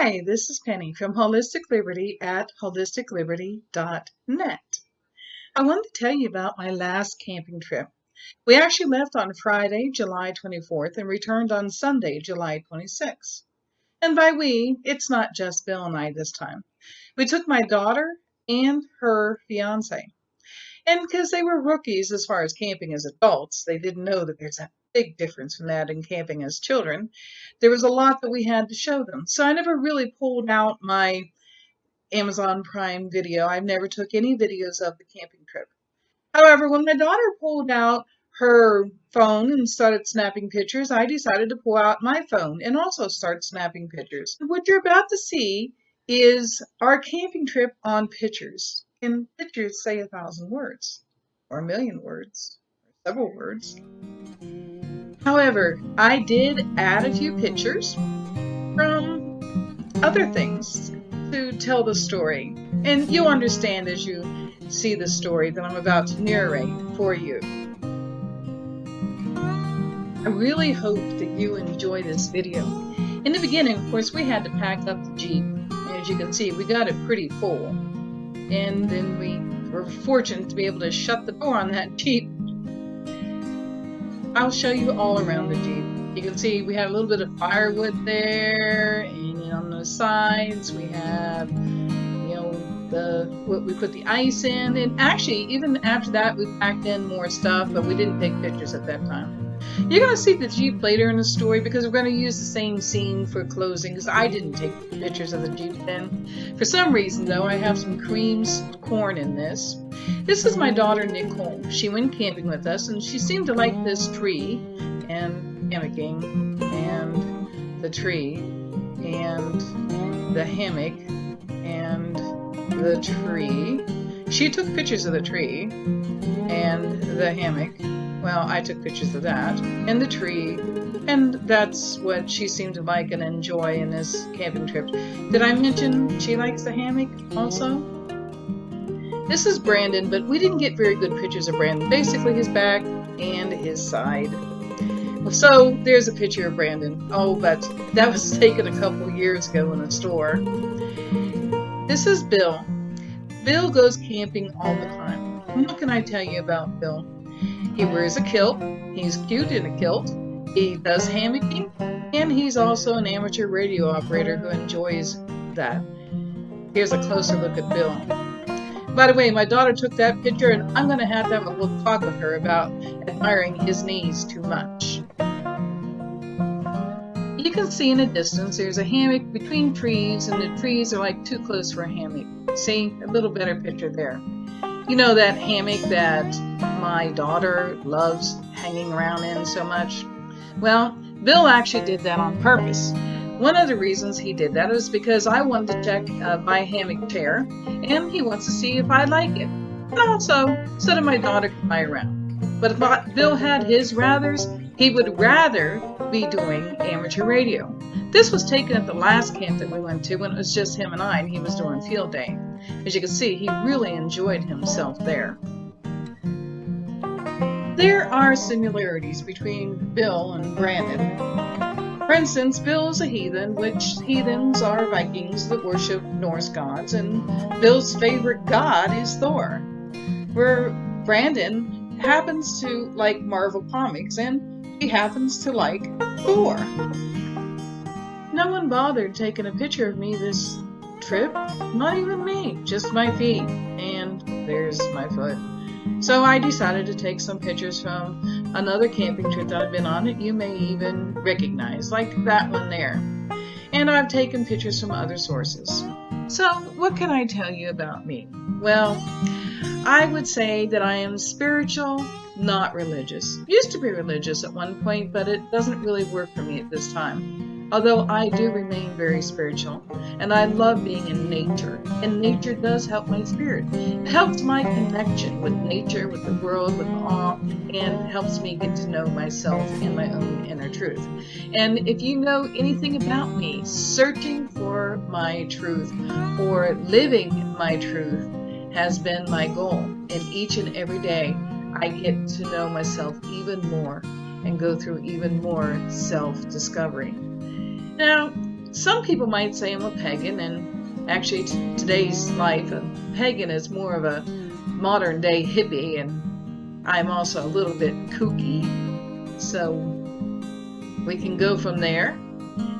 Hi, this is Penny from Holistic Liberty at holisticliberty.net. I wanted to tell you about my last camping trip. We actually left on Friday, July 24th and returned on Sunday, July 26th. And by we, it's not just Bill and I this time. We took my daughter and her fiance. And because they were rookies as far as camping as adults, they didn't know that there's a big difference from that in camping as children. There was a lot that we had to show them. So I never really pulled out my Amazon Prime video. I never took any videos of the camping trip. However, when my daughter pulled out her phone and started snapping pictures, I decided to pull out my phone and also start snapping pictures. What you're about to see is our camping trip on pictures. And pictures say 1,000 words, or 1,000,000 words, or several words. However, I did add a few pictures from other things to tell the story. And you'll understand as you see the story that I'm about to narrate for you. I really hope that you enjoy this video. In the beginning, of course, we had to pack up the Jeep. As you can see, we got it pretty full. And then we were fortunate to be able to shut the door on that Jeep. I'll show you all around the Jeep. You can see we had a little bit of firewood there, and on the sides we have, what we put the ice in. And actually, even after that, we packed in more stuff, but we didn't take pictures at that time. You're going to see the Jeep later in the story because we're going to use the same scene for closing because I didn't take pictures of the Jeep then. For some reason, though, I have some creamed corn in this. This is my daughter, Nicole. She went camping with us, and she seemed to like this tree and hammocking and the tree and the hammock and the tree. She took pictures of the tree and the hammock. Well, I took pictures of that, and the tree, and that's what she seemed to like and enjoy in this camping trip. Did I mention she likes the hammock also? This is Brandon, but we didn't get very good pictures of Brandon. Basically his back and his side. So there's a picture of Brandon. Oh, but that was taken a couple years ago in a store. This is Bill. Bill goes camping all the time. What can I tell you about Bill? He wears a kilt. He's cute in a kilt. He does hammocking, and he's also an amateur radio operator who enjoys that. Here's a closer look at Bill. By the way, my daughter took that picture, and I'm going to have a little talk with her about admiring his knees too much. You can see in the distance there's a hammock between trees, and the trees are like too close for a hammock. See, a little better picture there. You know that hammock that my daughter loves hanging around in so much? Well, Bill actually did that on purpose. One of the reasons he did that is because I wanted to check my hammock chair, and he wants to see if I like it. And also, so that my daughter could lie around. But if Bill had his rathers, he would rather be doing amateur radio. This was taken at the last camp that we went to when it was just him and I, and he was doing field day. As you can see, he really enjoyed himself there. There are similarities between Bill and Brandon. For instance, Bill is a heathen, which heathens are Vikings that worship Norse gods, and Bill's favorite god is Thor. Where Brandon happens to like Marvel Comics, and he happens to like Thor. No one bothered taking a picture of me this trip, not even me, just my feet, and there's my foot. So I decided to take some pictures from another camping trip that I've been on that you may even recognize, like that one there. And I've taken pictures from other sources. So what can I tell you about me? Well, I would say that I am spiritual, not religious. Used to be religious at one point, but it doesn't really work for me at this time. Although I do remain very spiritual, and I love being in nature, and nature does help my spirit. It helps my connection with nature, with the world, with awe, and helps me get to know myself and my own inner truth. And if you know anything about me, searching for my truth or living my truth has been my goal. And each and every day, I get to know myself even more and go through even more self-discovery. Now, some people might say I'm a pagan, and actually today's life, a pagan is more of a modern day hippie, and I'm also a little bit kooky, so we can go from there.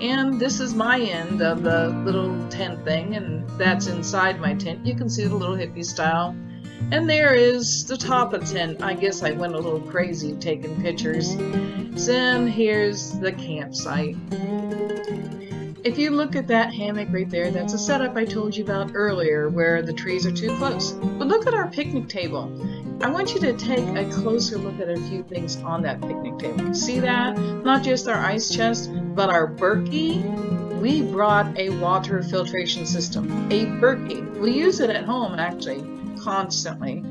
And this is my end of the little tent thing, and that's inside my tent. You can see the little hippie style. And there is the top of the tent. I guess I went a little crazy taking pictures. Then here's the campsite. If you look at that hammock right there, that's a setup I told you about earlier where the trees are too close. But look at our picnic table. I want you to take a closer look at a few things on that picnic table. See that? Not just our ice chest, but our Berkey. We brought a water filtration system, a Berkey. We use it at home actually, constantly.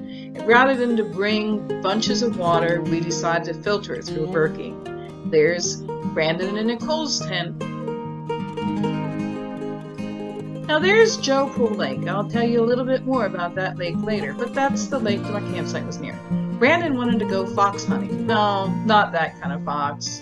Rather than to bring bunches of water, we decided to filter it through a Berkey. There's Brandon and Nicole's tent. Now there's Joe Pool Lake. I'll tell you a little bit more about that lake later, but that's the lake that my campsite was near. Brandon wanted to go fox hunting. No, not that kind of fox.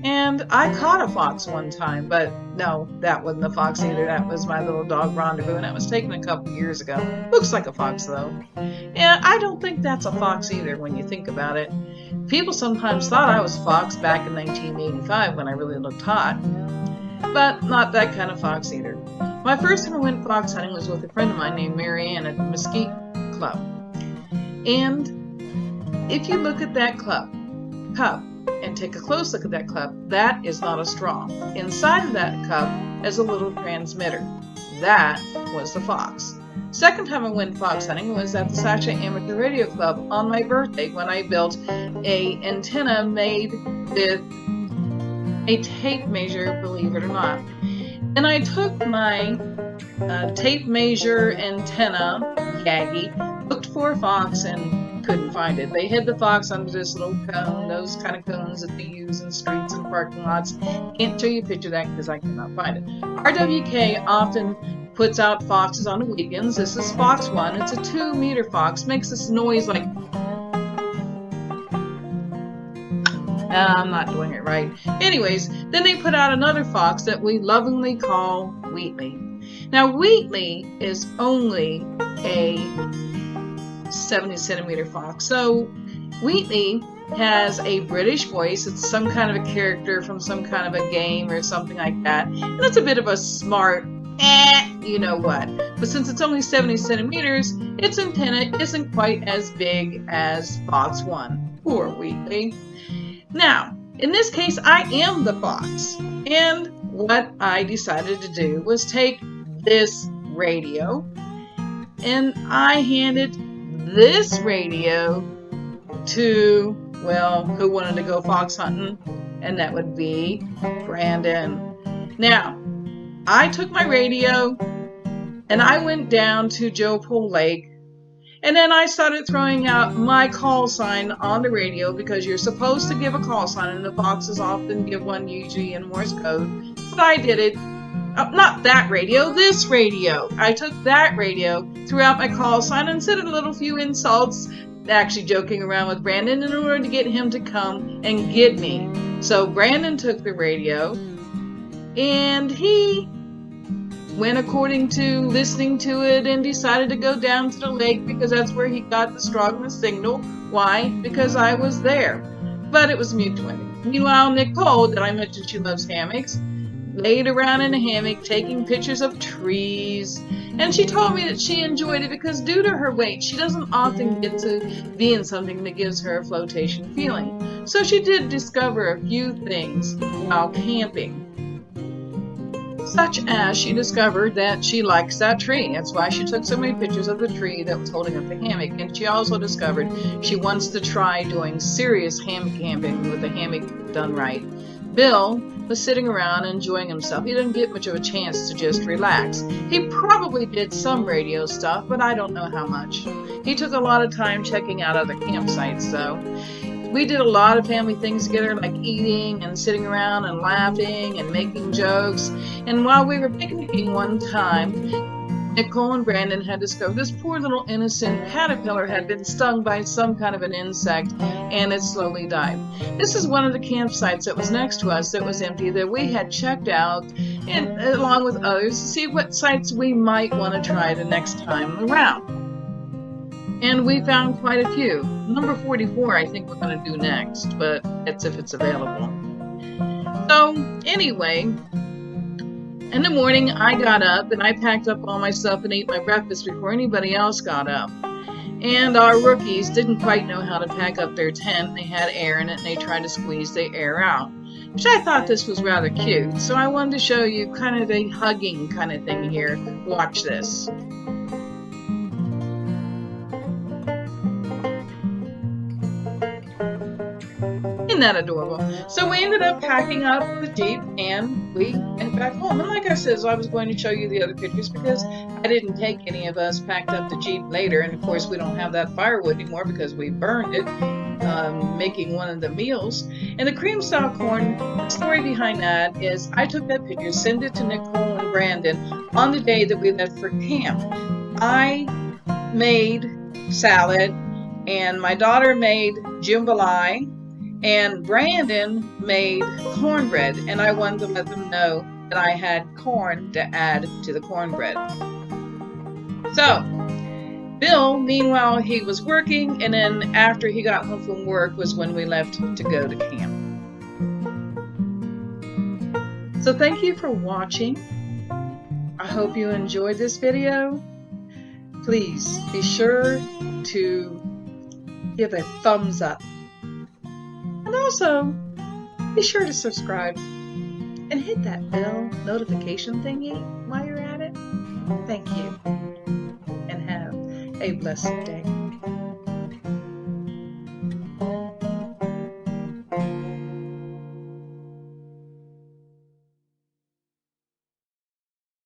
And I caught a fox one time, but no, that wasn't a fox either. That was my little dog Rendezvous, and that was taken a couple years ago. Looks like a fox though. And I don't think that's a fox either when you think about it. People sometimes thought I was a fox back in 1985 when I really looked hot, but not that kind of fox either. My first time I went fox hunting was with a friend of mine named Marianne at the Mesquite Club. And if you look at that cup, and take a close look at that cup, that is not a straw. Inside of that cup is a little transmitter. That was the fox. Second time I went fox hunting was at the Sasha Amateur Radio Club on my birthday when I built a antenna made with a tape measure, believe it or not. And I took my tape measure antenna, Yagi, looked for a fox and couldn't find it. They hid the fox under this little cone, those kind of cones that they use in streets and parking lots. Can't show you a picture of that because I cannot find it. RWK often puts out foxes on the weekends. This is Fox 1. It's a 2-meter fox. Makes this noise like... I'm not doing it right. Anyways, then they put out another fox that we lovingly call Wheatley. Now, Wheatley is only a 70-centimeter fox. So, Wheatley has a British voice. It's some kind of a character from some kind of a game or something like that. And it's a bit of a smart, you know what. But since it's only 70 centimeters, its antenna isn't quite as big as Fox 1. Poor Wheatley. Now, in this case, I am the fox, and what I decided to do was take this radio, and I handed this radio to, well, who wanted to go fox hunting, and that would be Brandon. Now, I took my radio, and I went down to Joe Pool Lake, and then I started throwing out my call sign on the radio because you're supposed to give a call sign, and the foxes often give one usually in Morse code. But I did it. Not that radio, this radio. I took that radio, threw out my call sign, and said a little few insults, actually joking around with Brandon in order to get him to come and get me. So Brandon took the radio, and he went according to listening to it and decided to go down to the lake because that's where he got the strongest signal. Why? Because I was there. But it was mutual. Meanwhile, Nicole, that I mentioned she loves hammocks, laid around in a hammock taking pictures of trees. And she told me that she enjoyed it because due to her weight, she doesn't often get to be in something that gives her a flotation feeling. So she did discover a few things while camping. Such as she discovered that she likes that tree. That's why she took so many pictures of the tree that was holding up the hammock. And she also discovered she wants to try doing serious hammock camping with the hammock done right. Bill was sitting around enjoying himself. He didn't get much of a chance to just relax. He probably did some radio stuff, but I don't know how much. He took a lot of time checking out other campsites, though. We did a lot of family things together, like eating and sitting around and laughing and making jokes. And while we were picnicking one time, Nicole and Brandon had discovered this poor little innocent caterpillar had been stung by some kind of an insect, and it slowly died. This is one of the campsites that was next to us that was empty that we had checked out and along with others to see what sites we might want to try the next time around. And we found quite a few. Number 44 I think we're going to do next, but it's if it's available. So anyway, in the morning I got up and I packed up all my stuff and ate my breakfast before anybody else got up. And our rookies didn't quite know how to pack up their tent. They had air in it and they tried to squeeze the air out, which I thought this was rather cute. So I wanted to show you kind of a hugging kind of thing here. Watch this. Isn't that adorable? So we ended up packing up the Jeep and we went back home. And like I said, I was going to show you the other pictures because I didn't take any of us packed up the Jeep later. And of course, we don't have that firewood anymore because we burned it making one of the meals. And the cream style corn, the story behind that is I took that picture, sent it to Nicole and Brandon on the day that we left for camp. I made salad and my daughter made jambalaya. And Brandon made cornbread, and I wanted to let them know that I had corn to add to the cornbread. So, Bill, meanwhile, he was working, and then after he got home from work was when we left to go to camp. So thank you for watching. I hope you enjoyed this video. Please be sure to give a thumbs up. And also, be sure to subscribe and hit that bell notification thingy while you're at it. Thank you, and have a blessed day.